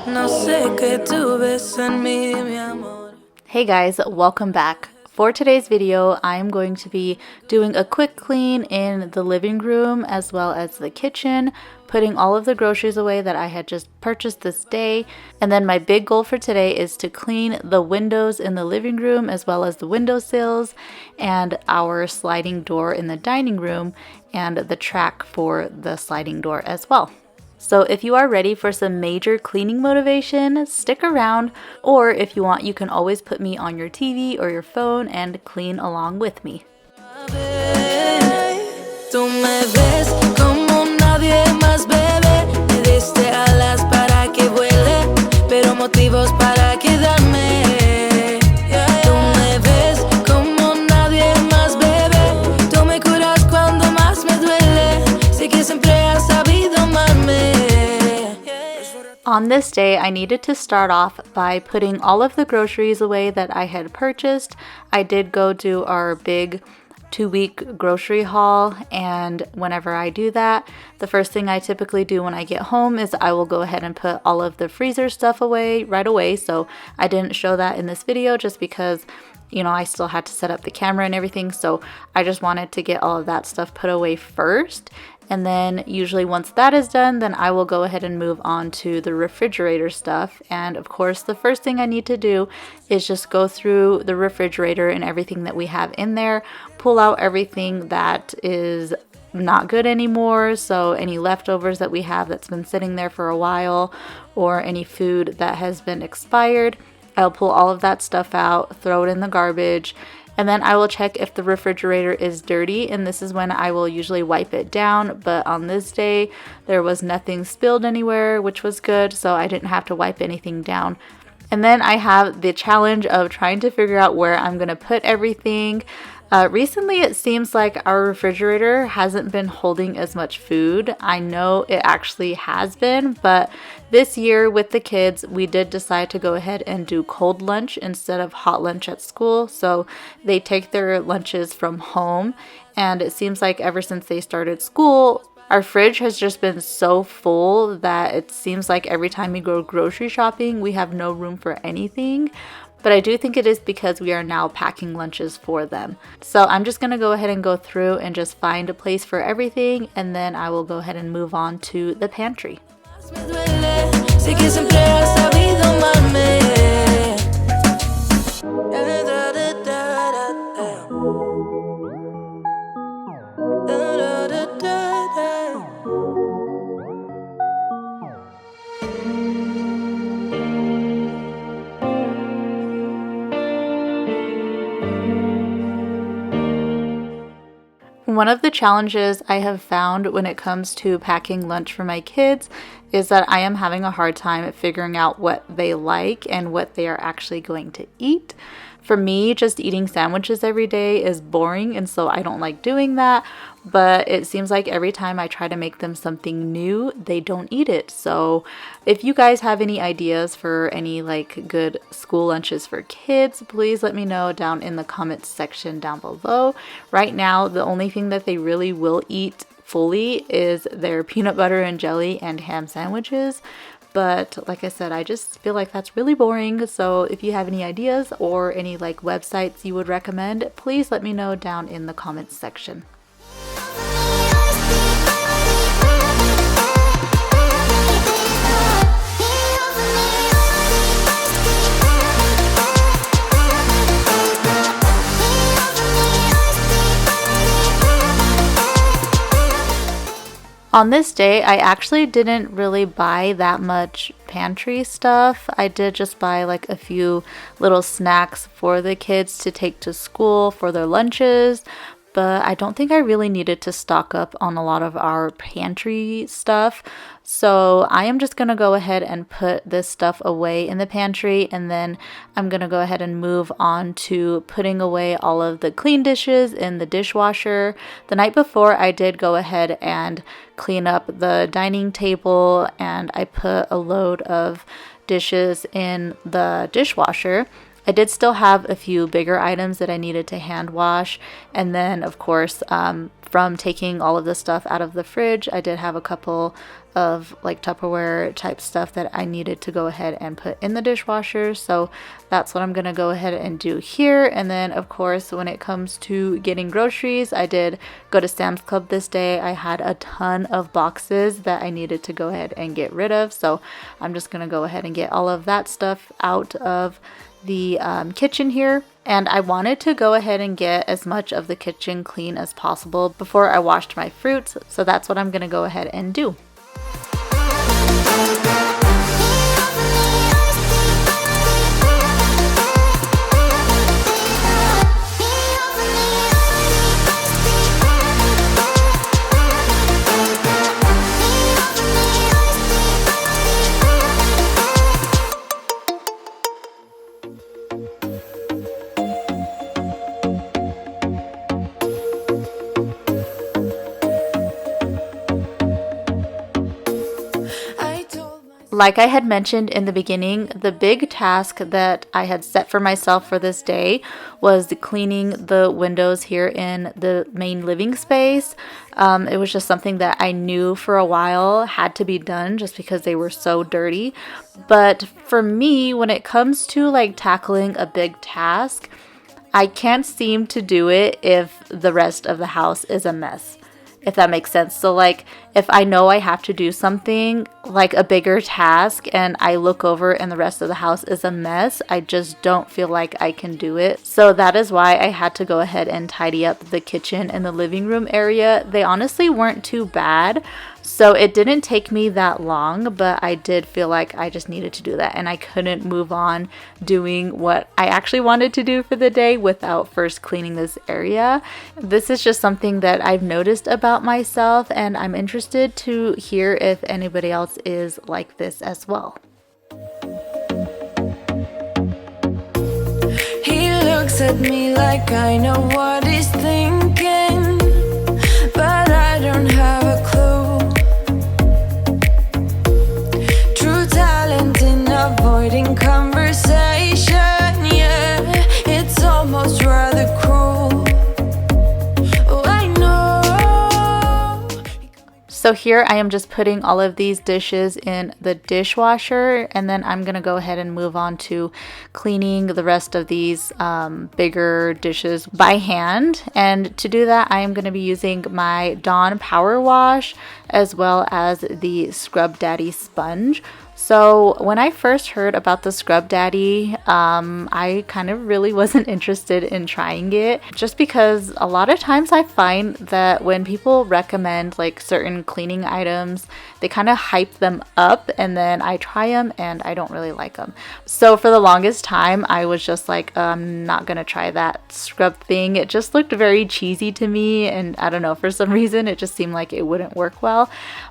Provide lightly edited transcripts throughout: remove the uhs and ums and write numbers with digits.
No sé qué tú ves en mí, mi amor. Hey guys, welcome back. For today's video, I'm going to be doing a quick clean in the living room as well as the kitchen, putting all of the groceries away that I had just purchased this day. And then my big goal for today is to clean the windows in the living room as well as the windowsills and our sliding door in the dining room and the track for the sliding door as well. So if you are ready for some major cleaning motivation, stick around, or if you want, you can always put me on your TV or your phone and clean along with me. Tú me ves como nadie más, bebé. Me diste alas para que vuele, pero motivos para quedarme. Tú me ves como nadie más, bebé. Tú me curas cuando más me duele. Sé que siempre has sabido amarme. On this day, I needed to start off by putting all of the groceries away that I had purchased. I did go do our big 2-week grocery haul, and whenever I do that, the first thing I typically do when I get home is I will go ahead and put all of the freezer stuff away right away. So I didn't show that in this video just because, you know, I still had to set up the camera and everything. So I just wanted to get all of that stuff put away first. And then usually once that is done, then I will go ahead and move on to the refrigerator stuff. And of course, the first thing I need to do is just go through the refrigerator and everything that we have in there, pull out everything that is not good anymore. So any leftovers that we have that's been sitting there for a while, or any food that has been expired, I'll pull all of that stuff out, throw it in the garbage. And then I will check if the refrigerator is dirty, and this is when I will usually wipe it down. But on this day, there was nothing spilled anywhere, which was good, so I didn't have to wipe anything down. And then I have the challenge of trying to figure out where I'm going to put everything. Recently, it seems like our refrigerator hasn't been holding as much food. I know it actually has been, but this year with the kids, we did decide to go ahead and do cold lunch instead of hot lunch at school. So they take their lunches from home, and it seems like ever since they started school, our fridge has just been so full that it seems like every time we go grocery shopping, we have no room for anything. But I do think it is because we are now packing lunches for them. So I'm just going to go ahead and go through and just find a place for everything, and then I will go ahead and move on to the pantry. One of the challenges I have found when it comes to packing lunch for my kids is that I am having a hard time figuring out what they like and what they are actually going to eat. For me, just eating sandwiches every day is boring, and so I don't like doing that. But it seems like every time I try to make them something new, they don't eat it. So if you guys have any ideas for any like good school lunches for kids, please let me know down in the comments section down below. Right now, the only thing that they really will eat fully is their peanut butter and jelly and ham sandwiches. But like I said, I just feel like that's really boring. So if you have any ideas or any like websites you would recommend, please let me know down in the comments section. On this day, I actually didn't really buy that much pantry stuff. I did just buy like a few little snacks for the kids to take to school for their lunches, but I don't think I really needed to stock up on a lot of our pantry stuff. So I am just going to go ahead and put this stuff away in the pantry, and then I'm going to go ahead and move on to putting away all of the clean dishes in the dishwasher. The night before, I did go ahead and clean up the dining table, and I put a load of dishes in the dishwasher. I did still have a few bigger items that I needed to hand wash, and then of course from taking all of the stuff out of the fridge, I did have a couple of like Tupperware type stuff that I needed to go ahead and put in the dishwasher. So that's what I'm gonna go ahead and do here. And then of course, when it comes to getting groceries, I did go to Sam's Club this day. I had a ton of boxes that I needed to go ahead and get rid of. So I'm just gonna go ahead and get all of that stuff out of the kitchen here. And I wanted to go ahead and get as much of the kitchen clean as possible before I washed my fruits. So that's what I'm gonna go ahead and do. Like I had mentioned in the beginning, the big task that I had set for myself for this day was cleaning the windows here in the main living space. It was just something that I knew for a while had to be done just because they were so dirty. But for me, when it comes to like tackling a big task, I can't seem to do it if the rest of the house is a mess, if that makes sense. So like if I know I have to do something like a bigger task and I look over and the rest of the house is a mess, I just don't feel like I can do it. So that is why I had to go ahead and tidy up the kitchen and the living room area. They honestly weren't too bad. So it didn't take me that long, but I did feel like I just needed to do that and I couldn't move on doing what I actually wanted to do for the day without first cleaning this area. This is just something that I've noticed about myself, and I'm interested to hear if anybody else is like this as well. He looks at me like I know what he's thinking, but I don't have a clue. Avoiding conversation, yeah, it's almost rather cruel. Oh, I know. So here I am just putting all of these dishes in the dishwasher, and then I'm gonna go ahead and move on to cleaning the rest of these bigger dishes by hand. And to do that, I am gonna be using my Dawn Power Wash as well as the Scrub Daddy sponge. So when I first heard about the Scrub Daddy, I kind of really wasn't interested in trying it, just because a lot of times I find that when people recommend like certain cleaning items, they kind of hype them up and then I try them and I don't really like them. So for the longest time, I was just like, I'm not gonna try that scrub thing. It just looked very cheesy to me, and I don't know, for some reason it just seemed like it wouldn't work well.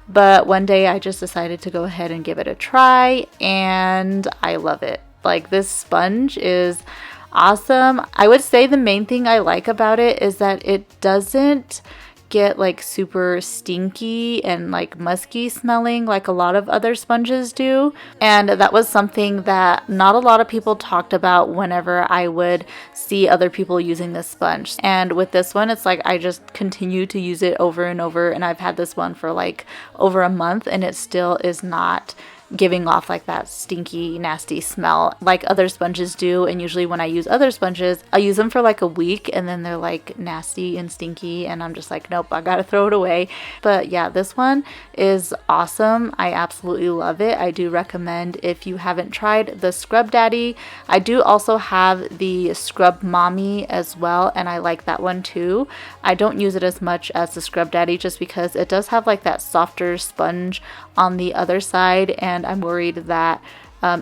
But one day I just decided to go ahead and give it a try, and I love it. Like, this sponge is awesome. I would say the main thing I like about it is that it doesn't get like super stinky and like musky smelling like a lot of other sponges do. And that was something that not a lot of people talked about whenever I would see other people using this sponge. And with this one, it's like I just continue to use it over and over, and I've had this one for like over a month and it still is not giving off like that stinky, nasty smell like other sponges do. And usually when I use other sponges, I use them for like a week and then they're like nasty and stinky and I'm just like, nope, I gotta throw it away. But yeah, this one is awesome. I absolutely love it. I do recommend if you haven't tried the Scrub Daddy. I do also have the Scrub Mommy as well, and I like that one too. I don't use it as much as the Scrub Daddy just because it does have like that softer sponge on the other side, and I'm worried that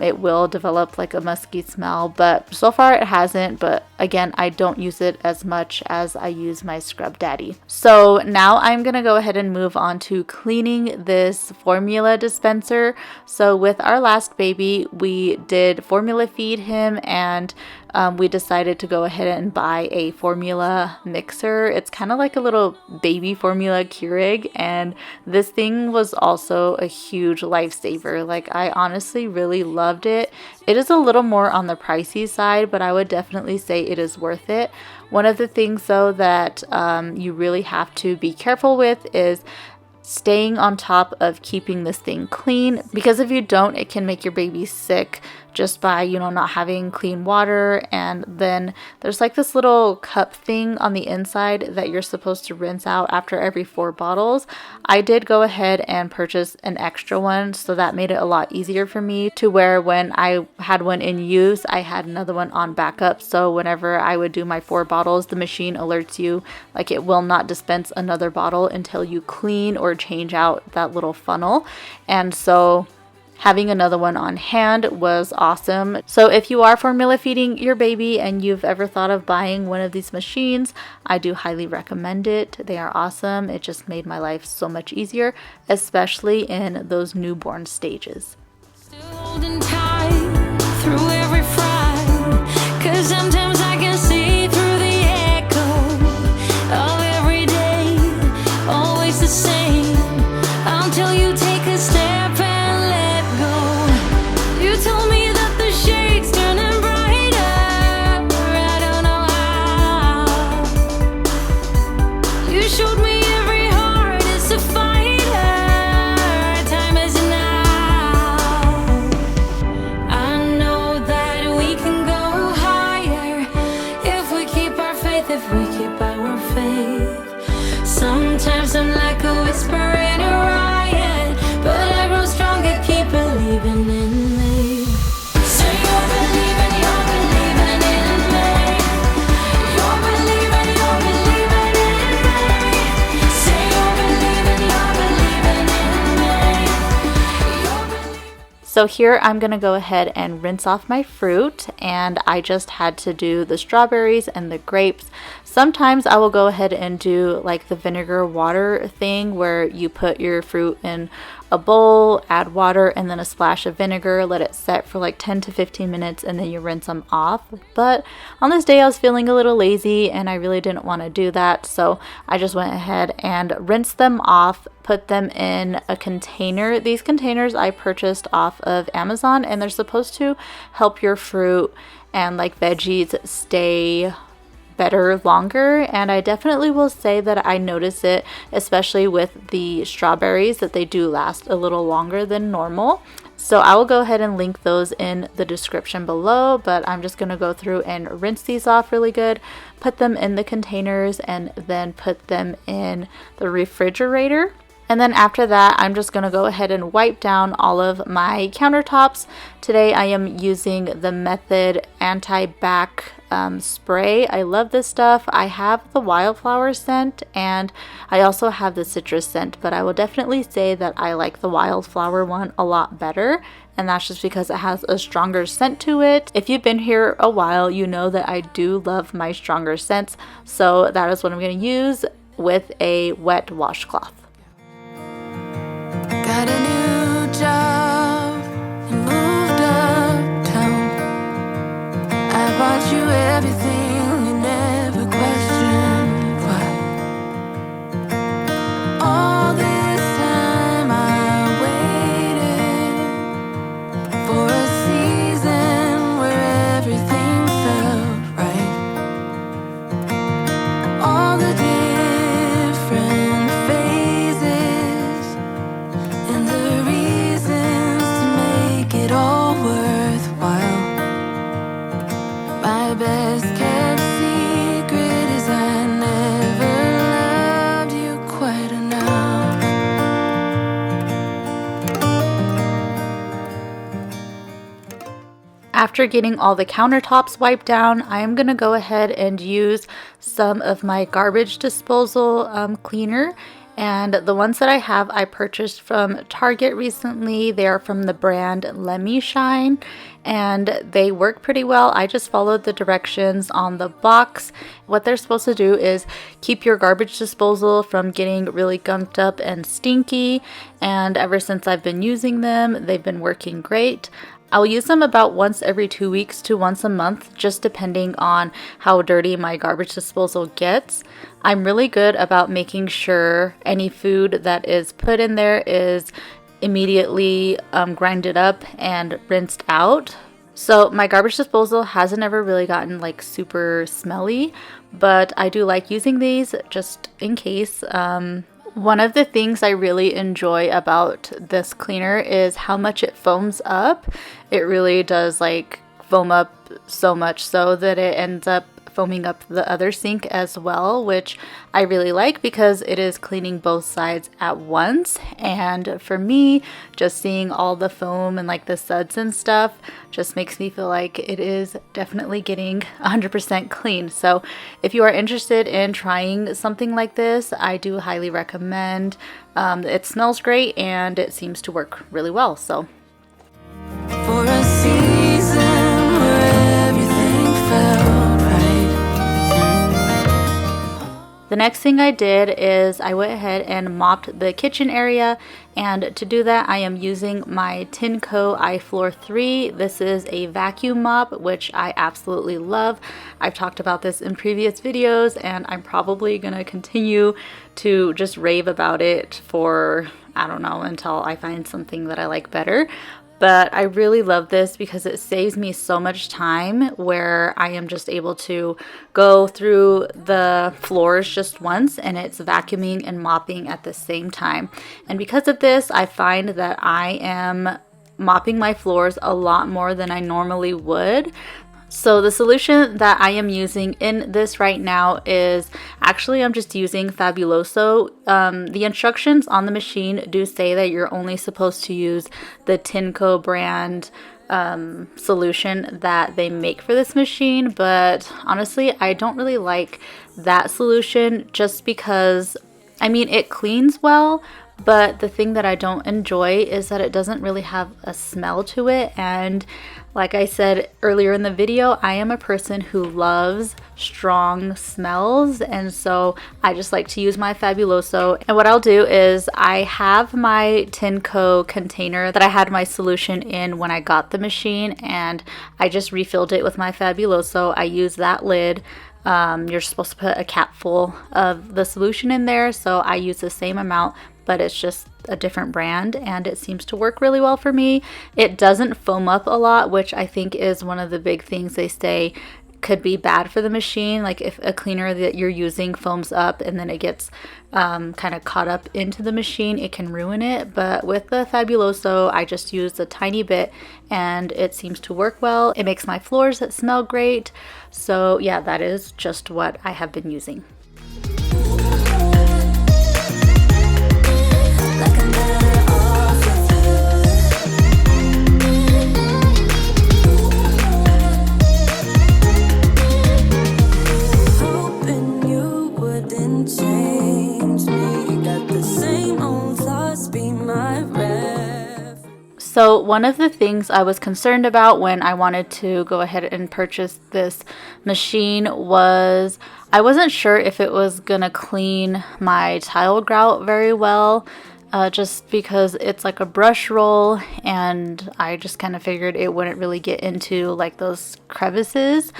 it will develop like a musky smell, but so far it hasn't. But again, I don't use it as much as I use my Scrub Daddy. So now I'm gonna go ahead and move on to cleaning this formula dispenser. So with our last baby, we did formula feed him, and we decided to go ahead and buy a formula mixer. It's kind of like a little baby formula Keurig, and this thing was also a huge lifesaver. Like, I honestly really loved it. It is a little more on the pricey side, but I would definitely say it is worth it. One of the things though that you really have to be careful with is staying on top of keeping this thing clean, because if you don't, it can make your baby sick just by, not having clean water. And then there's like this little cup thing on the inside that you're supposed to rinse out after every 4 bottles. I did go ahead and purchase an extra one, so that made it a lot easier for me, to where when I had one in use, I had another one on backup. So whenever I would do my 4 bottles, the machine alerts you, like it will not dispense another bottle until you clean or change out that little funnel. And so having another one on hand was awesome. So if you are formula feeding your baby and you've ever thought of buying one of these machines, I do highly recommend it. They are awesome. It just made my life so much easier, especially in those newborn stages. Still holding tight through every fright, 'cause sometimes I can see through the echo of every day, always the same, until you take a step and let go. You told me that the shade's turning brighter, I don't know how. You showed me every heart is a fighter, time is now. I know that we can go higher if we keep our faith, if we keep our faith. Sometimes I'm like a whisper in a riot, but I grow stronger, keep believing in me. So you're believing in me. You're believing in me. Say you're believing in me. So here I'm gonna go ahead and rinse off my fruit, and I just had to do the strawberries and the grapes. Sometimes I will go ahead and do like the vinegar water thing, where you put your fruit in a bowl, add water, and then a splash of vinegar, let it set for like 10 to 15 minutes, and then you rinse them off. But on this day I was feeling a little lazy and I really didn't want to do that, so I just went ahead and rinsed them off, put them in a container. These containers I purchased off of Amazon, and they're supposed to help your fruit and like veggies stay better longer, and I definitely will say that I notice it, especially with the strawberries, that they do last a little longer than normal. So I will go ahead and link those in the description below, but I'm just going to go through and rinse these off really good, put them in the containers, and then put them in the refrigerator. And then after that, I'm just going to go ahead and wipe down all of my countertops. Today I am using the Method Anti-Bac spray. I love this stuff. I have the wildflower scent and I also have the citrus scent, but I will definitely say that I like the wildflower one a lot better. And that's just because it has a stronger scent to it. If you've been here a while, you know that I do love my stronger scents. So that is what I'm going to use with a wet washcloth. Got a new job and moved uptown. I bought you everything, you never questioned why. All this time I waited for a season where everything felt right. All the different phases and the reasons to make it all worthwhile. My best kept secret is I never loved you quite enough. After getting all the countertops wiped down, I am going to go ahead and use some of my garbage disposal cleaner. And the ones that I have, I purchased from Target recently. They are from the brand Let Me Shine, and they work pretty well. I just followed the directions on the box. What they're supposed to do is keep your garbage disposal from getting really gunked up and stinky. And ever since I've been using them, they've been working great. I'll use them about once every 2 weeks to once a month, just depending on how dirty my garbage disposal gets. I'm really good about making sure any food that is put in there is immediately grinded up and rinsed out. So my garbage disposal hasn't ever really gotten like super smelly, but I do like using these just in case. One of the things I really enjoy about this cleaner is how much it foams up. It really does like foam up so much so that it ends up foaming up the other sink as well, which I really like because it is cleaning both sides at once. And for me, just seeing all the foam and like the suds and stuff just makes me feel like it is definitely getting 100% clean. So if you are interested in trying something like this, I do highly recommend. It smells great and it seems to work really well. So For a season where everything felt right. the next thing I did is I went ahead and mopped the kitchen area, and to do that I am using my Tinco iFloor 3. This is a vacuum mop, which I absolutely love. I've talked about this in previous videos and I'm probably gonna continue to just rave about it for, I don't know, until I find something that I like better. But I really love this because it saves me so much time where I am just able to go through the floors just once and it's vacuuming and mopping at the same time. And because of this, I find that I am mopping my floors a lot more than I normally would. So the solution that I am using in this right now is actually I'm just using Fabuloso. The instructions on the machine do say that you're only supposed to use the Tinco brand solution that they make for this machine, but honestly I don't really like that solution just because, I mean, it cleans well, but the thing that I don't enjoy is that it doesn't really have a smell to it. And like I said earlier in the video, I am a person who loves strong smells, and so I just like to use my Fabuloso. And what I'll do is I have my Tinco container that I had my solution in when I got the machine, and I just refilled it with my Fabuloso. I use that lid. You're supposed to put a cap full of the solution in there, so I use the same amount, but it's just a different brand and it seems to work really well for me. It doesn't foam up a lot, which I think is one of the big things they say could be bad for the machine. Like if a cleaner that you're using foams up and then it gets kind of caught up into the machine, it can ruin it. But with the Fabuloso, I just used a tiny bit and it seems to work well. It makes my floors smell great. So yeah, that is just what I have been using. So one of the things I was concerned about when I wanted to go ahead and purchase this machine was I wasn't sure if it was gonna clean my tile grout very well, just because it's like a brush roll and I just kind of figured it wouldn't really get into like those crevices,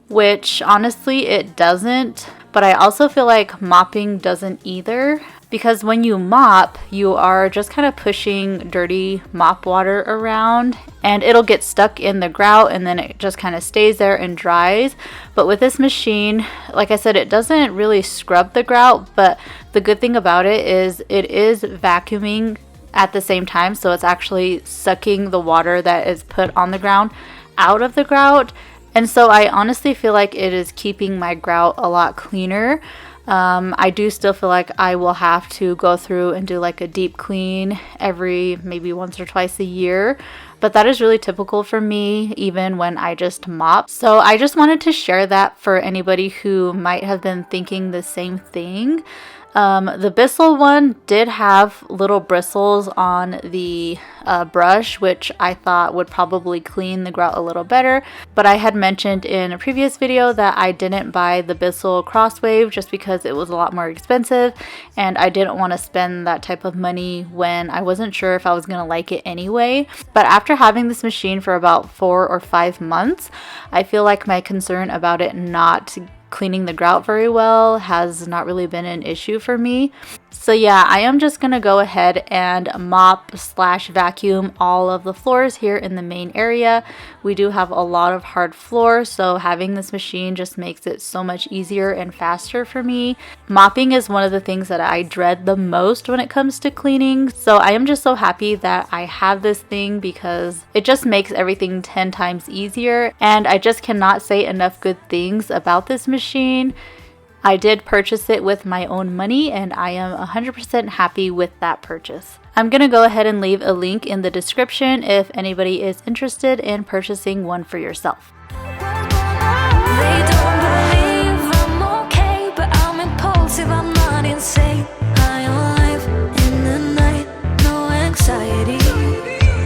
which honestly it doesn't. But I also feel like mopping doesn't either, because when you mop, you are just kind of pushing dirty mop water around and it'll get stuck in the grout and then it just kind of stays there and dries. But with this machine, like I said, it doesn't really scrub the grout, but the good thing about it is vacuuming at the same time, so it's actually sucking the water that is put on the ground out of the grout. And so I honestly feel like it is keeping my grout a lot cleaner. I do still feel like I will have to go through and do like a deep clean every maybe once or twice a year, but that is really typical for me even when I just mop. So I just wanted to share that for anybody who might have been thinking the same thing. The Bissell one did have little bristles on the brush, which I thought would probably clean the grout a little better. But I had mentioned in a previous video that I didn't buy the Bissell Crosswave just because it was a lot more expensive and I didn't want to spend that type of money when I wasn't sure if I was going to like it anyway. But after having this machine for about 4 or 5 months, I feel like my concern about it not cleaning the grout very well has not really been an issue for me. So yeah, I am just gonna go ahead and mop slash vacuum all of the floors here in the main area. We do have a lot of hard floor, so having this machine just makes it so much easier and faster for me. Mopping is one of the things that I dread the most when it comes to cleaning, so I am just so happy that I have this thing because it just makes everything 10 times easier, and I just cannot say enough good things about this machine. I did purchase it with my own money and I am 100% happy with that purchase. I'm going to go ahead and leave a link in the description if anybody is interested in purchasing one for yourself. They don't believe I'm okay, but I'm impulsive, I'm not insane. High on life in the night, no anxiety.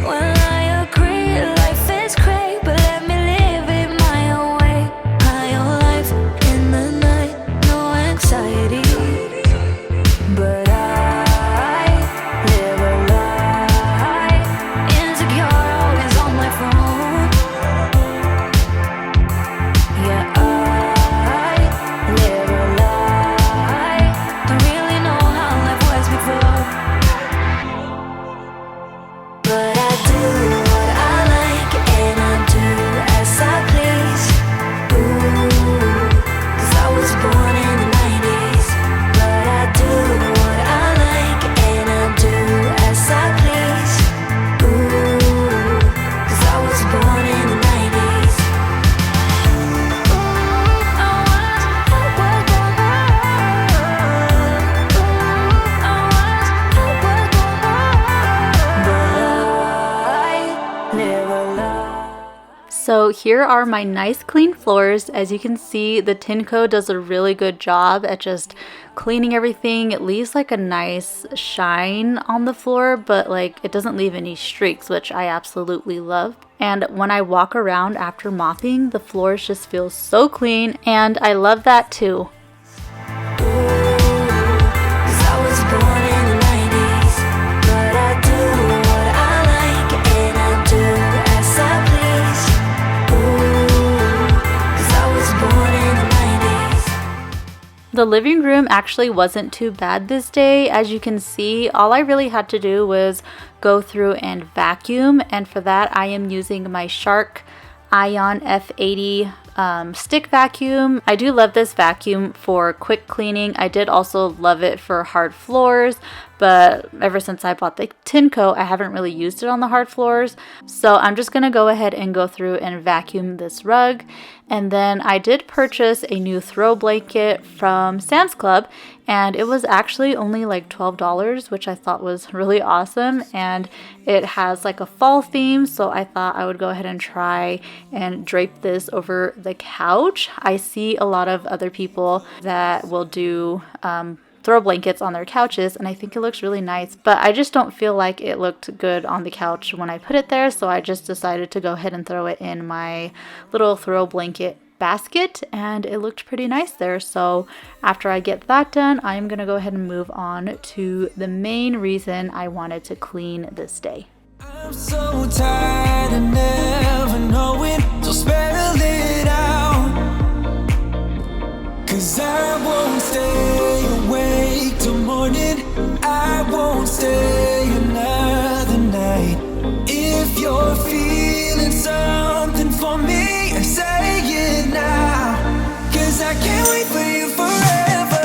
Well, I agree, life is great, but let me live it my own way. High on life in the night, no anxiety. But I live a lie, insecure, always on my phone. Yeah, I live a lie, don't really know how life was before. But I do what I like and I do as I please. Ooh, 'cause I was born in the 90s. But I do what I like and I do as I please. Ooh, 'cause I was born in the 90s. So here are my nice clean floors. As you can see, the Tinco does a really good job at just cleaning everything. It leaves like a nice shine on the floor, but like it doesn't leave any streaks, which I absolutely love. And when I walk around after mopping, the floors just feel so clean, and I love that too. The living room actually wasn't too bad this day. As you can see, all I really had to do was go through and vacuum, and for that I am using my Shark Ion F80 stick vacuum. I do love this vacuum for quick cleaning. I did also love it for hard floors, but ever since I bought the Tinco, I haven't really used it on the hard floors. So I'm just gonna go ahead and go through and vacuum this rug. And then I did purchase a new throw blanket from Sam's Club, and it was actually only like $12, which I thought was really awesome. And it has like a fall theme, so I thought I would go ahead and try and drape this over the couch. I see a lot of other people that will do throw blankets on their couches, and I think it looks really nice, but I just don't feel like it looked good on the couch when I put it there, so I just decided to go ahead and throw it in my little throw blanket basket, and it looked pretty nice there. So after I get that done, I'm gonna go ahead and move on to the main reason I wanted to clean this day. I'm so tired of never knowing, so spell it out, 'cause I won't stay awake till morning, I won't stay another night. If you're feeling something for me, say it now, 'cause I can't wait for you forever.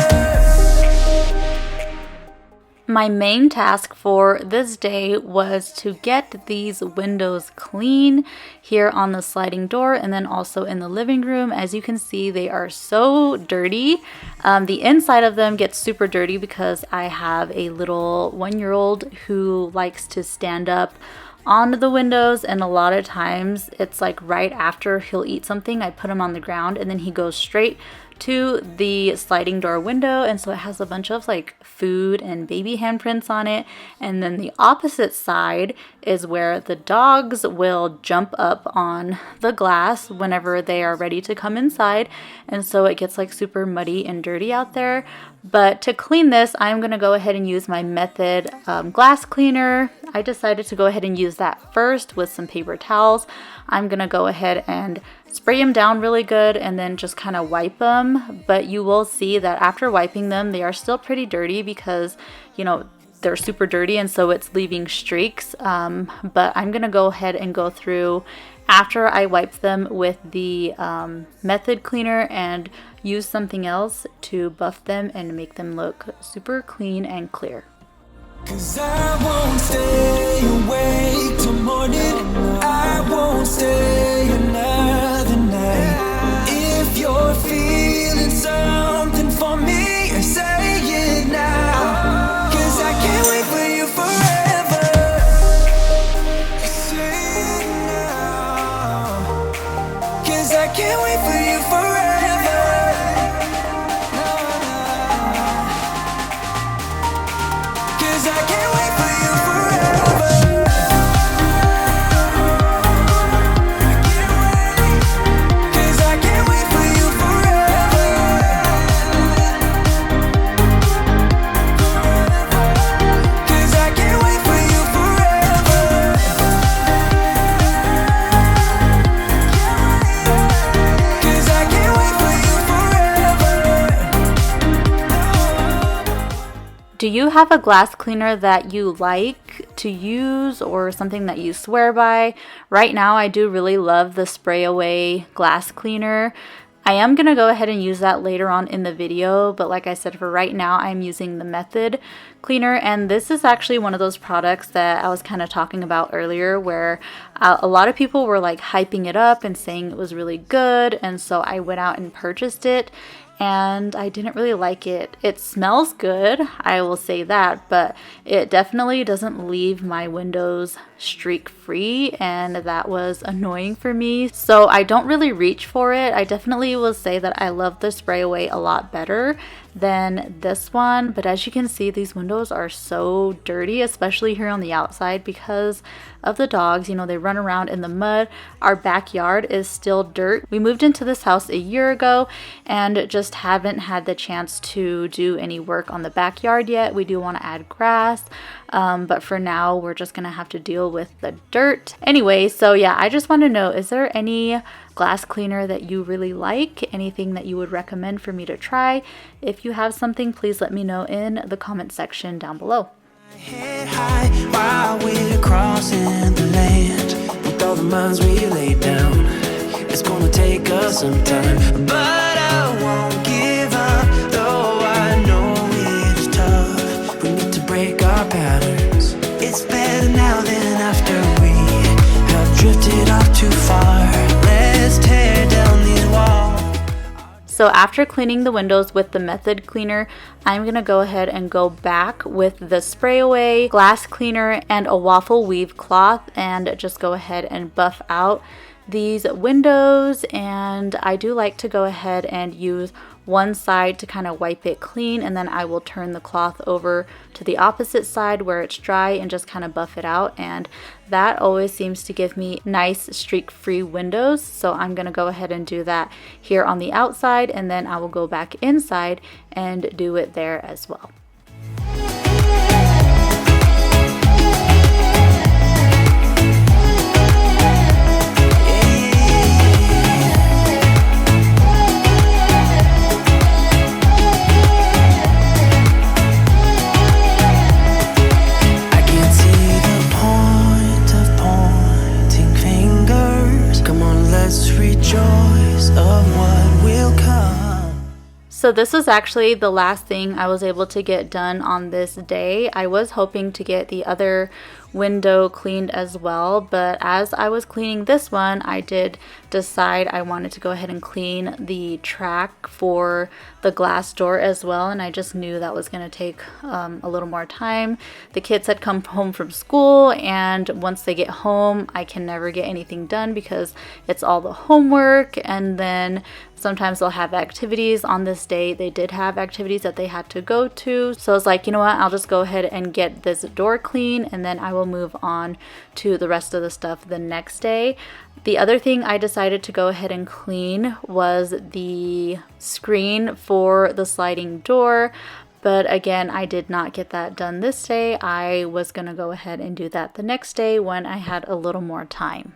My main task for this day was to get these windows clean here on the sliding door and then also in the living room. As you can see, they are so dirty. The inside of them gets super dirty because I have a little 1-year-old who likes to stand up on the windows, and a lot of times it's like right after he'll eat something, I put him on the ground and then he goes straight to the sliding door window, and so it has a bunch of like food and baby handprints on it. And then the opposite side is where the dogs will jump up on the glass whenever they are ready to come inside, and so it gets like super muddy and dirty out there. But to clean this, I'm gonna go ahead and use my Method glass cleaner. I decided to go ahead and use that first with some paper towels. I'm gonna go ahead and spray them down really good and then just kind of wipe them. But you will see that after wiping them, they are still pretty dirty because, you know, they're super dirty and so it's leaving streaks. But I'm gonna go ahead and go through after I wipe them with the method cleaner and use something else to buff them and make them look super clean and clear. 'Cause I won't stay awake till morning. I won't stay another night. If you're feeling something for me, say it now. 'Cause I can't wait for you forever. Say it now. 'Cause I can't wait for you forever. I can't wait for you forever. I can't wait, 'cause I can't wait for you forever. Forever, 'cause I can't wait for you forever. 'Cause I can't wait for you forever. Do you have a glass cleaner that you like to use or something that you swear by? Right now, I do really love the spray away glass cleaner. I am going to go ahead and use that later on in the video, but like I said, for right now, I'm using the method cleaner, and this is actually one of those products that I was kind of talking about earlier where a lot of people were like hyping it up and saying it was really good, and so I went out and purchased it. And I didn't really like it. It smells good, I will say that, but it definitely doesn't leave my windows streak free, and that was annoying for me. So I don't really reach for it. I definitely will say that I love the spray away a lot better than this one, but as you can see, these windows are so dirty, especially here on the outside because of the dogs. You know, they run around in the mud. Our backyard is still dirt. We moved into this house a year ago and just haven't had the chance to do any work on the backyard yet. We do want to add grass, but for now we're just gonna have to deal with the dirt. Anyway, so yeah, I just want to know, is there any glass cleaner that you really like? Anything that you would recommend for me to try? If you have something, please let me know in the comment section down below. Head high while we're crossing the land. With all the minds we laid down, it's gonna take us some time, but I won't give up. Though I know it's tough, we need to break our patterns. It's better now than after we have drifted off too far. Let's tear down these walls. So after cleaning the windows with the method cleaner, I'm gonna go ahead and go back with the spray away glass cleaner and a waffle weave cloth and just go ahead and buff out these windows. And I do like to go ahead and use one side to kind of wipe it clean, and then I will turn the cloth over to the opposite side where it's dry and just kind of buff it out, and that always seems to give me nice streak-free windows. So I'm gonna go ahead and do that here on the outside, and then I will go back inside and do it there as well. So this was actually the last thing I was able to get done on this day. I was hoping to get the other window cleaned as well, but as I was cleaning this one, I did decide I wanted to go ahead and clean the track for the glass door as well, and I just knew that was going to take a little more time. The kids had come home from school, and once they get home, I can never get anything done because it's all the homework, and then sometimes they'll have activities. On this day, they did have activities that they had to go to. So I was like, you know what, I'll just go ahead and get this door clean, and then I will move on to the rest of the stuff the next day. The other thing I decided to go ahead and clean was the screen for the sliding door. But again, I did not get that done this day. I was going to go ahead and do that the next day when I had a little more time.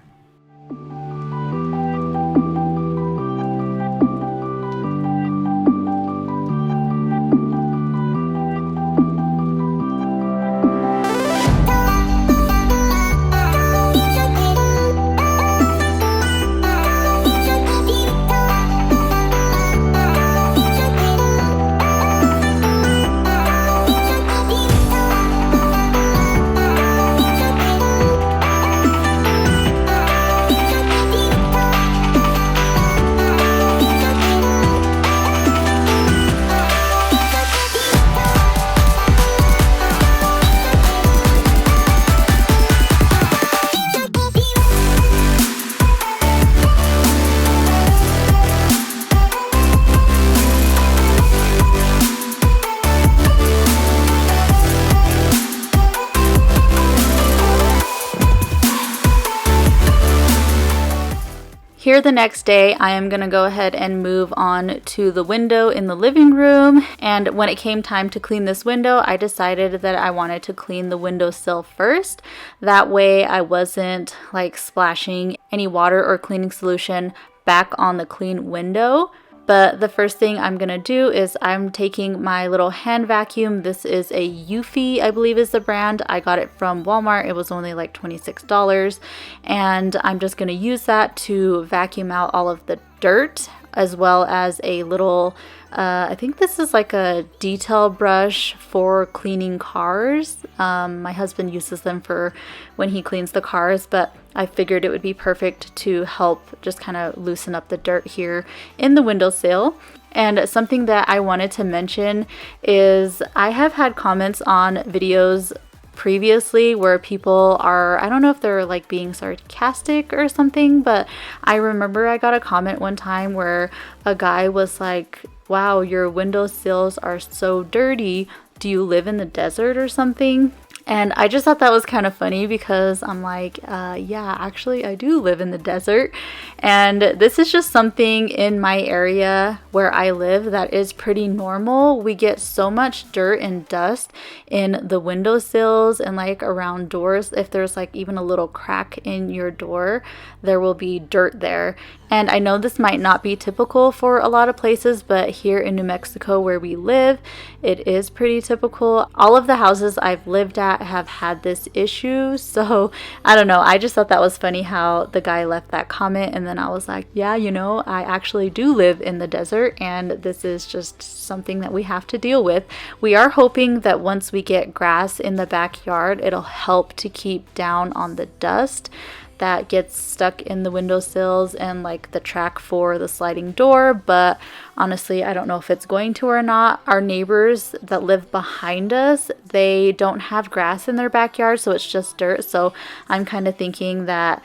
Here the next day, I am going to go ahead and move on to the window in the living room. And when it came time to clean this window, I decided that I wanted to clean the windowsill first. That way I wasn't like splashing any water or cleaning solution back on the clean window. But the first thing I'm going to do is I'm taking my little hand vacuum. This is a Eufy, I believe is the brand. I got it from Walmart. It was only like $26. And I'm just going to use that to vacuum out all of the dirt, as well as a little, I think this is like a detail brush for cleaning cars. My husband uses them for when he cleans the cars, but I figured it would be perfect to help just kind of loosen up the dirt here in the windowsill. And something that I wanted to mention is I have had comments on videos previously where people are, I don't know if they're like being sarcastic or something, but I remember I got a comment one time where a guy was like, wow, your windowsills are so dirty. Do you live in the desert or something? And I just thought that was kind of funny because I'm like, yeah, actually I do live in the desert. And this is just something in my area where I live that is pretty normal. We get so much dirt and dust in the windowsills and like around doors. If there's like even a little crack in your door, there will be dirt there. And I know this might not be typical for a lot of places, but here in New Mexico where we live, it is pretty typical. All of the houses I've lived at have had this issue. So I don't know. I just thought that was funny how the guy left that comment. And then I was like, yeah, you know, I actually do live in the desert and this is just something that we have to deal with. We are hoping that once we get grass in the backyard, it'll help to keep down on the dust that gets stuck in the windowsills and like the track for the sliding door, but honestly I don't know if it's going to or not. Our neighbors that live behind us, they don't have grass in their backyard, so it's just dirt. So I'm kind of thinking that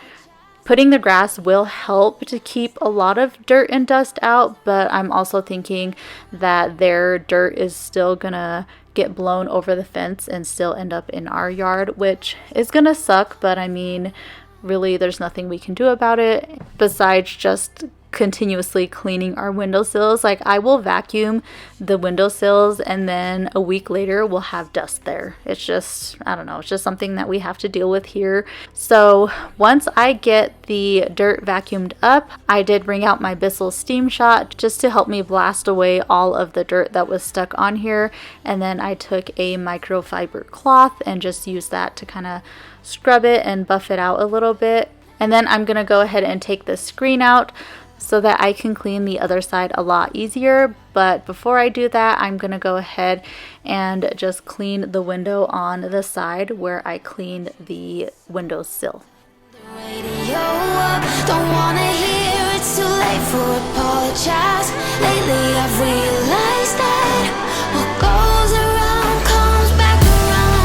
putting the grass will help to keep a lot of dirt and dust out, but I'm also thinking that their dirt is still gonna get blown over the fence and still end up in our yard, which is gonna suck, but I mean, really there's nothing we can do about it besides just continuously cleaning our windowsills. Like I will vacuum the windowsills and then a week later we'll have dust there. It's just, I don't know, it's just something that we have to deal with here. So once I get the dirt vacuumed up, I did bring out my Bissell Steam Shot just to help me blast away all of the dirt that was stuck on here. And then I took a microfiber cloth and just used that to kind of scrub it and buff it out a little bit. And then I'm gonna go ahead and take the screen out so that I can clean the other side a lot easier. But before I do that, I'm gonna go ahead and just clean the window on the side where I cleaned the windowsill. Don't wanna hear it's too late for apologize. Lately I've realized that what goes around comes back around.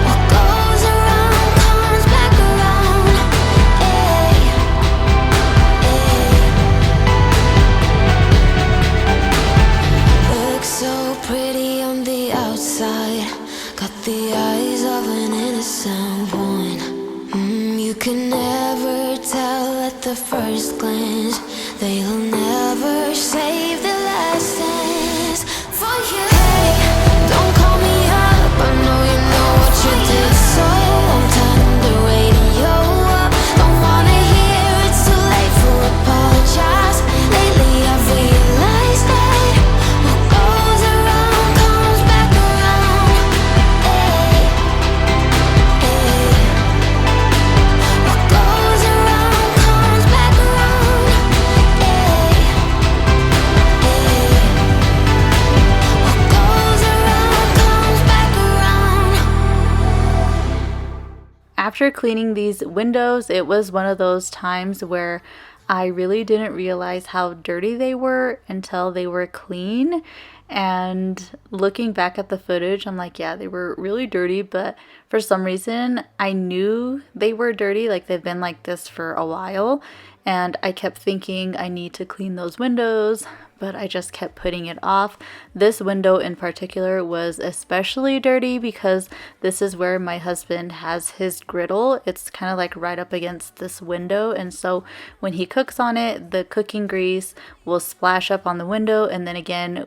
What goes around comes back around. Looks so pretty on the outside, got the eyes of an innocent one. You can never tell at the first glance. They'll never save the lessons for you. Hey, don't call me up, I know you know what you did. So I'm turning the radio up. Don't wanna hear it's too late for apologize. Lately I've realized that what goes around comes back around. What goes around comes back around. What goes around comes back around. After cleaning these windows, it was one of those times where I really didn't realize how dirty they were until they were clean. And looking back at the footage, I'm like, yeah, they were really dirty, but for some reason I knew they were dirty, like they've been like this for a while, and I kept thinking I need to clean those windows, but I just kept putting it off. This window in particular was especially dirty because this is where my husband has his griddle. It's kind of like right up against this window, and so when he cooks on it, the cooking grease will splash up on the window, and then again,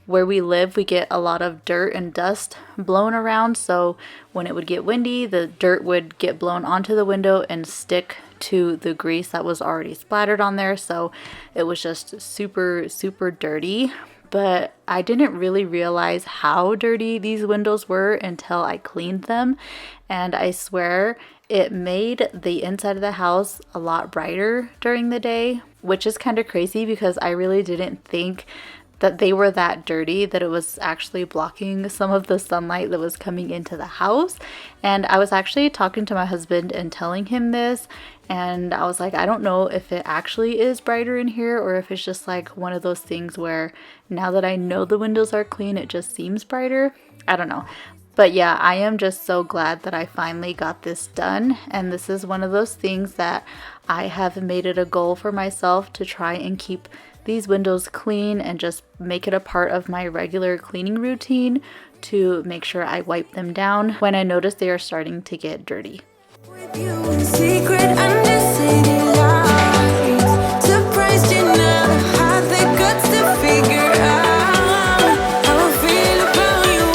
where we live, we get a lot of dirt and dust blown around, so when it would get windy, the dirt would get blown onto the window and stick to the grease that was already splattered on there, so it was just super, super dirty. But I didn't really realize how dirty these windows were until I cleaned them, and I swear it made the inside of the house a lot brighter during the day, which is kind of crazy because I really didn't think that they were that dirty, that it was actually blocking some of the sunlight that was coming into the house. And I was actually talking to my husband and telling him this, and I was like, I don't know if it actually is brighter in here or if it's just like one of those things where now that I know the windows are clean, it just seems brighter. I don't know. But yeah, I am just so glad that I finally got this done, and this is one of those things that I have made it a goal for myself to try and keep these windows clean and just make it a part of my regular cleaning routine to make sure I wipe them down when I notice they are starting to get dirty. With you in secret under city lights, surprised you never had the guts to figure out how I feel about you.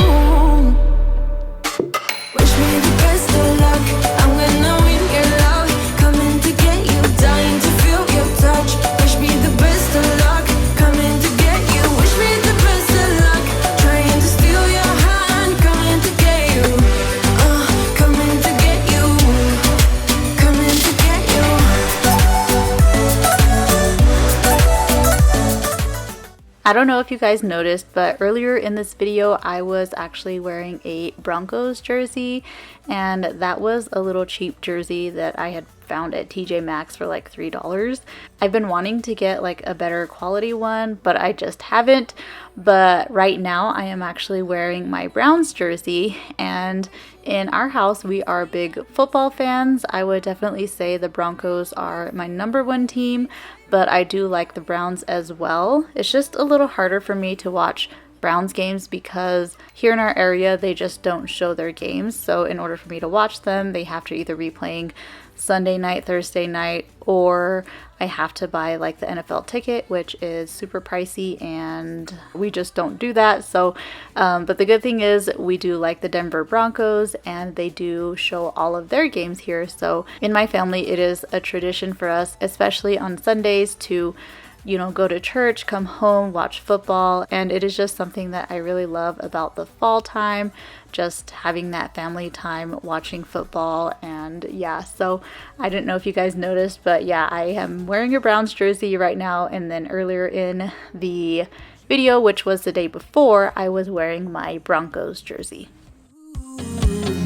Wish me the best of luck, I'm gonna win your love, coming to get you, dying to feel your touch. Wish me the best of luck, coming to get you. Wish me the best of luck, trying to steal your hand, coming to get you, coming to get you, coming to get you. I don't know if you guys noticed, but earlier in this video I was actually wearing a Broncos jersey, and that was a little cheap jersey that I had found at TJ Maxx for like $3. I've been wanting to get like a better quality one, but I just haven't. But right now I am actually wearing my Browns jersey, and in our house we are big football fans. I would definitely say the Broncos are my #1 team, but I do like the Browns as well. It's just a little harder for me to watch Browns games because here in our area they just don't show their games, so in order for me to watch them they have to either be playing Sunday night, Thursday night, or I have to buy like the NFL ticket, which is super pricey, and we just don't do that. So but the good thing is we do like the Denver Broncos, and they do show all of their games here. So in my family it is a tradition for us, especially on Sundays, to go to church, come home, watch football, and it is just something that I really love about the fall time, just having that family time watching football. And yeah, so I didn't know if you guys noticed, but yeah, I am wearing a Browns jersey right now, and then earlier in the video, which was the day before, I was wearing my Broncos jersey.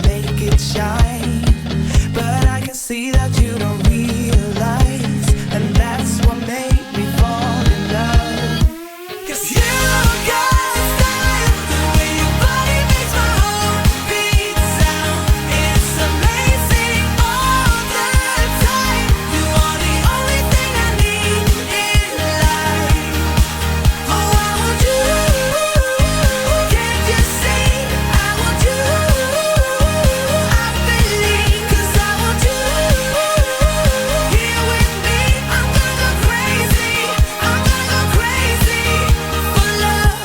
Make it shine, but I can see that you don't realize, and that's what made me fall in love. 'Cause you got style, the way your body makes my heart beat sound. It's amazing all the time. You are the only thing I need in life. Oh, I want you. Can't you see? I want you. I believe, 'cause I want you. Here with me, I'm gonna go crazy. I'm gonna go crazy for love.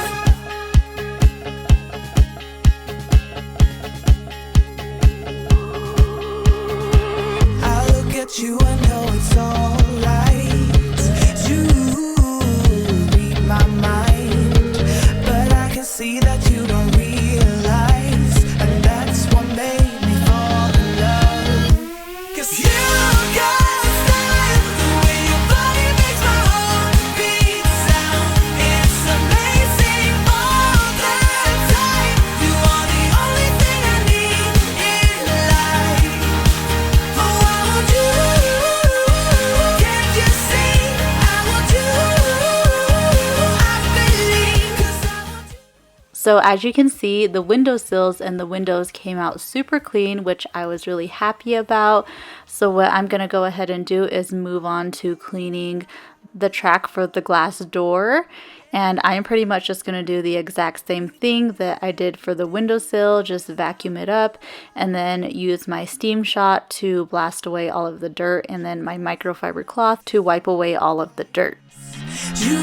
I look at you, I know it's alright. You read my mind, but I can see that you don't realize, and that's what made me fall in love. 'Cause you got style, the way your body makes my heart beat sound. It's amazing all the time. You are the only thing I need in life. Oh, I want you. Can't you see? I want you. I believe, 'cause I want you. So as you can see, the windowsills and the windows came out super clean, which I was really happy about. So what I'm going to go ahead and do is move on to cleaning the track for the glass door. And I'm pretty much just going to do the exact same thing that I did for the windowsill, just vacuum it up and then use my steam shot to blast away all of the dirt and then my microfiber cloth to wipe away all of the dirt. You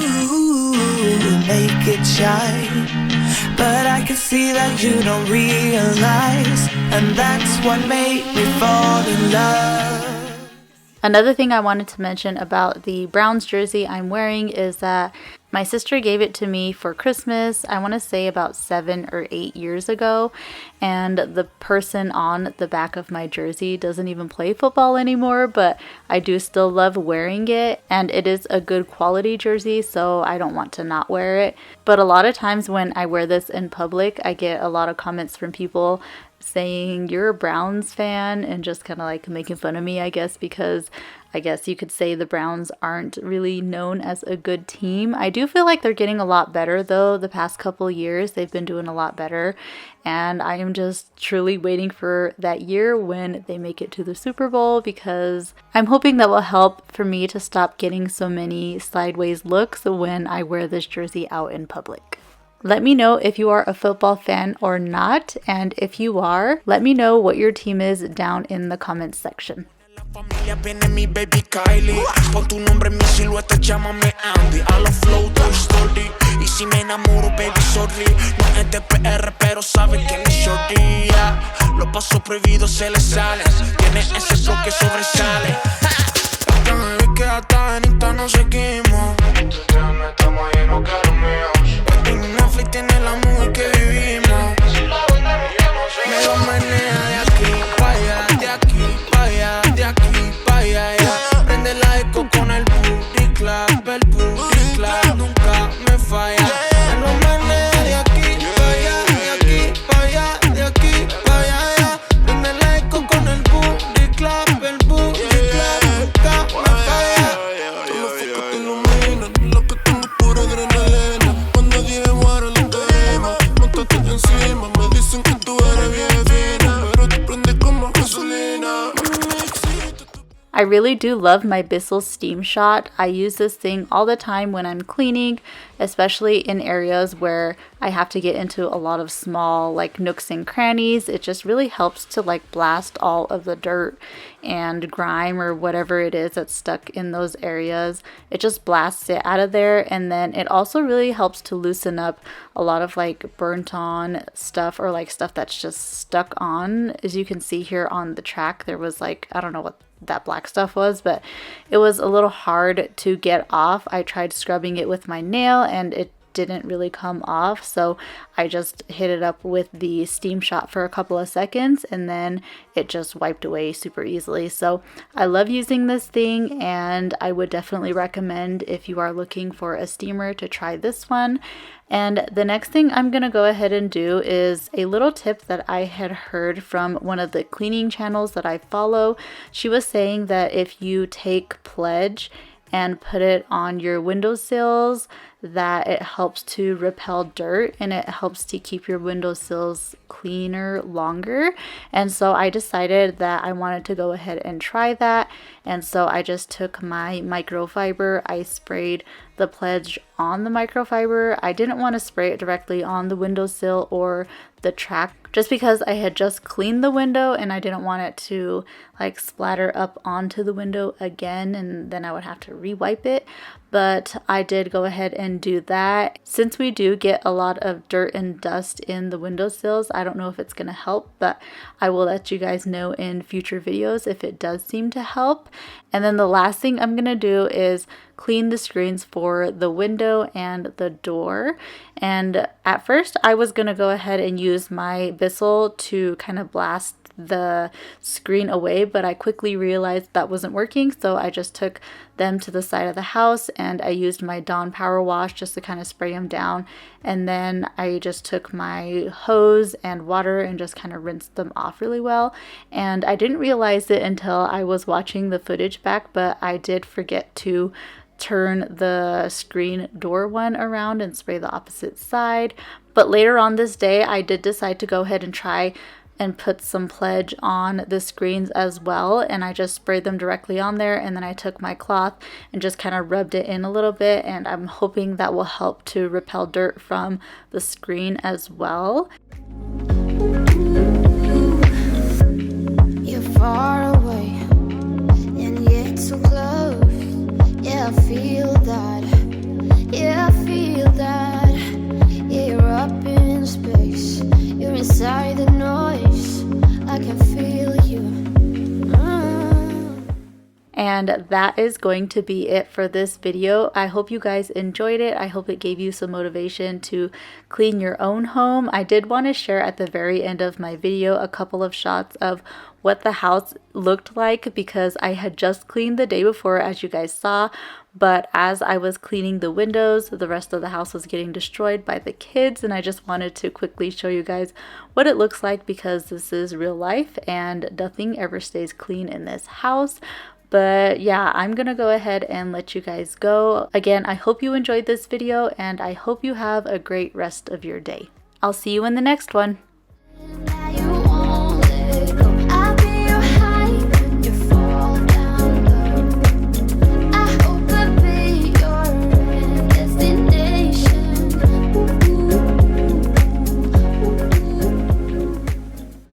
make it shine, but I can see that you don't realize, and that's what made me fall in love. Another thing I wanted to mention about the Browns jersey I'm wearing is that my sister gave it to me for Christmas, I want to say about 7 or 8 years ago, and the person on the back of my jersey doesn't even play football anymore, but I do still love wearing it, and it is a good quality jersey, so I don't want to not wear it. But a lot of times when I wear this in public, I get a lot of comments from people saying you're a Browns fan and just kind of like making fun of me, I guess, because I guess you could say the Browns aren't really known as a good team. I do feel like they're getting a lot better though. The past couple years they've been doing a lot better, and I am just truly waiting for that year when they make it to the Super Bowl, because I'm hoping that will help for me to stop getting so many sideways looks when I wear this jersey out in public. Let me know if you are a football fan or not, and if you are, let me know what your team is down in the comments section. Familia viene mi baby Kylie. Pon tu nombre en mi silueta, llámame Andy. A los flow Toy Story. Y si me enamoro, baby, sorry. No es de PR, pero sabe quién es Shorty. Los pasos prohibidos se le salen. Tiene ese flow que sobresale. Esta baby que hasta en Insta nos seguimos. Instagram estamos ahí, no quiero míos. En Netflix tiene la movie que vivimos. Me lo menea de aquí pa' allá, de aquí pa' allá, de aquí pa' allá, ya. Prende la disco con el booty clap, nunca me falla. Me lo menea de aquí pa' allá, de aquí pa' allá, de aquí pa' allá, ya. Prende la disco con el booty clap, nunca me falla. Todos los focos te iluminan, lo que tengo es pura adrenalina. Cuando dije guaro lo quema, montate encima, me dicen que tú eres bien fina, pero te prende como gasolina. I really do love my Bissell Steam Shot. I use this thing all the time when I'm cleaning, especially in areas where I have to get into a lot of small like nooks and crannies. It just really helps to like blast all of the dirt and grime or whatever it is that's stuck in those areas. It just blasts it out of there, and then it also really helps to loosen up a lot of like burnt on stuff or like stuff that's just stuck on. As you can see here on the track, there was like, I don't know what that black stuff was, but it was a little hard to get off. I tried scrubbing it with my nail and it didn't really come off, so I just hit it up with the steam shot for a couple of seconds and then it just wiped away super easily. So I love using this thing, and I would definitely recommend, if you are looking for a steamer, to try this one. And the next thing I'm gonna go ahead and do is a little tip that I had heard from one of the cleaning channels that I follow. She was saying that if you take Pledge and put it on your windowsills, that it helps to repel dirt and it helps to keep your windowsills cleaner longer. And so I decided that I wanted to go ahead and try that. And so I just took my microfiber, I sprayed the Pledge on the microfiber. I didn't want to spray it directly on the windowsill or the track, just because I had just cleaned the window and I didn't want it to like splatter up onto the window again and then I would have to re-wipe it. But I did go ahead and do that. Since we do get a lot of dirt and dust in the windowsills, I don't know if it's going to help, but I will let you guys know in future videos if it does seem to help. And then the last thing I'm going to do is clean the screens for the window and the door. And at first I was going to go ahead and use my Bissell to kind of blast the screen away, but I quickly realized that wasn't working, so I just took them to the side of the house and I used my Dawn Power Wash just to kind of spray them down, and then I just took my hose and water and just kind of rinsed them off really well. And I didn't realize it until I was watching the footage back, but I did forget to turn the screen door one around and spray the opposite side. But later on this day I did decide to go ahead and try and put some Pledge on the screens as well, and I just sprayed them directly on there, and then I took my cloth and just kind of rubbed it in a little bit, and I'm hoping that will help to repel dirt from the screen as well. You're far away and yet so close. Yeah, I feel that. Yeah, I feel that. Yeah, you're up in space. You're inside the noise. I can feel you. And that is going to be it for this video. I hope you guys enjoyed it. I hope it gave you some motivation to clean your own home. I did want to share at the very end of my video a couple of shots of what the house looked like, because I had just cleaned the day before, as you guys saw, but as I was cleaning the windows, the rest of the house was getting destroyed by the kids, and I just wanted to quickly show you guys what it looks like, because this is real life and nothing ever stays clean in this house. But yeah, I'm gonna go ahead and let you guys go. Again, I hope you enjoyed this video, and I hope you have a great rest of your day. I'll see you in the next one.